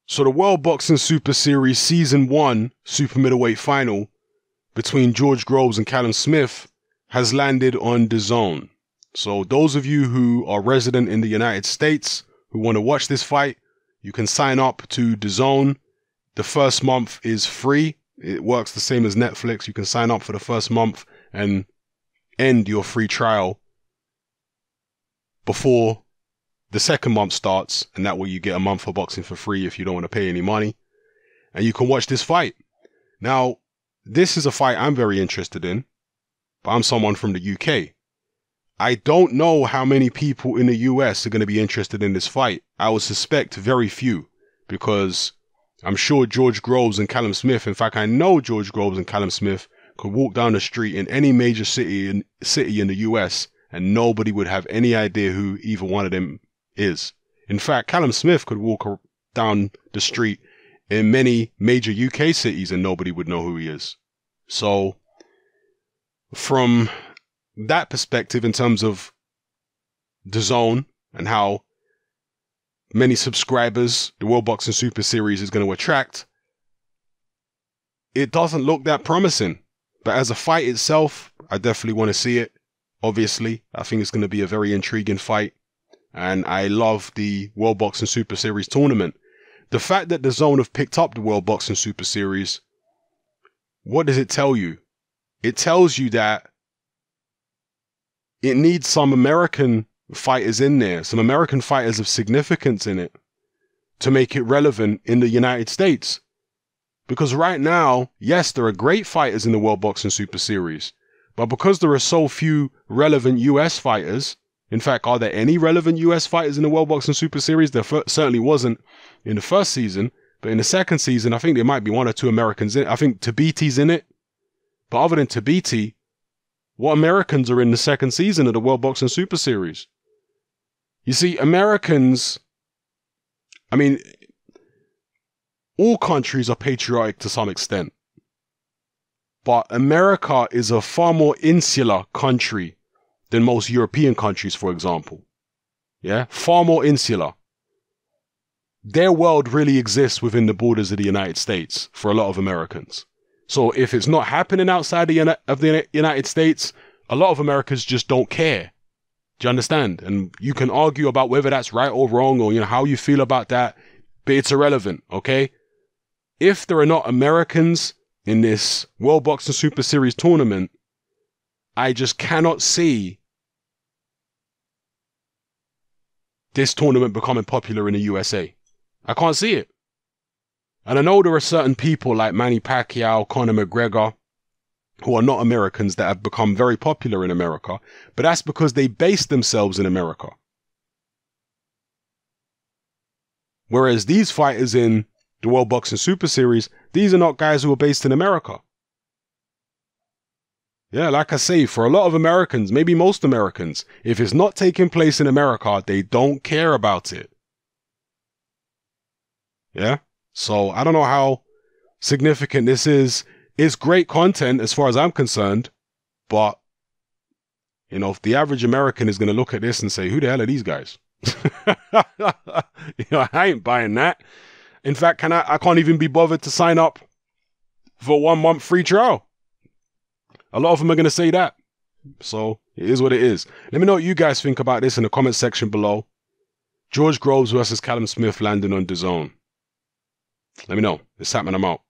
So the World Boxing Super Series Season 1 Super Middleweight Final between George Groves and Callum Smith has landed on Dazn. So those of you who are resident in the United States who want to watch this fight, you can sign up to Dazn. The first month is free. It works the same as Netflix. You can sign up for the first month and end your free trial before the second month starts, and that way you get a month of boxing for free if you don't want to pay any money, and you can watch this fight. Now, this is a fight I'm very interested in, but I'm someone from the UK. I don't know how many people in the US are going to be interested in this fight. I would suspect very few, because I'm sure George Groves and Callum Smith, in fact, I know George Groves and Callum Smith could walk down the street in any major city in the US and nobody would have any idea who either one of them is. In fact, Callum Smith could walk down the street in many major UK cities and nobody would know who he is. So, from that perspective, in terms of Dazn and how many subscribers the World Boxing Super Series is going to attract, it doesn't look that promising. But as a fight itself, I definitely want to see it. Obviously, I think it's going to be a very intriguing fight. And I love the World Boxing Super Series tournament. The fact that Dazn have picked up the World Boxing Super Series, what does it tell you? It tells you that it needs some American fighters in there, some American fighters of significance in it, to make it relevant in the United States. Because right now, yes, there are great fighters in the World Boxing Super Series, but because there are so few relevant US fighters, in fact, are there any relevant US fighters in the World Boxing Super Series? There certainly wasn't in the first season, but in the second season, I think there might be one or two Americans in it. I think Tabiti's in it. But other than Tabiti, what Americans are in the second season of the World Boxing Super Series? You see, Americans, I mean, all countries are patriotic to some extent. But America is a far more insular country than most European countries, for example. Yeah, far more insular. Their world really exists within the borders of the United States for a lot of Americans. So if it's not happening outside of the United States, a lot of Americans just don't care. Do you understand? And you can argue about whether that's right or wrong, or how you feel about that, but it's irrelevant, okay? If there are not Americans in this World Boxing Super Series tournament, I just cannot see this tournament becoming popular in the USA. I can't see it. And I know there are certain people like Manny Pacquiao, Conor McGregor, who are not Americans that have become very popular in America, but that's because they base themselves in America. Whereas these fighters in the World Boxing Super Series, these are not guys who are based in America. Yeah, like I say, for a lot of Americans, maybe most Americans, if it's not taking place in America, they don't care about it. Yeah? So I don't know how significant this is. It's great content as far as I'm concerned, but, if the average American is going to look at this and say, who the hell are these guys? I ain't buying that. In fact, I can't even be bothered to sign up for 1 month free trial. A lot of them are going to say that. So it is what it is. Let me know what you guys think about this in the comment section below. George Groves versus Callum Smith landing on Dazn. Let me know. It's happening. I'm out.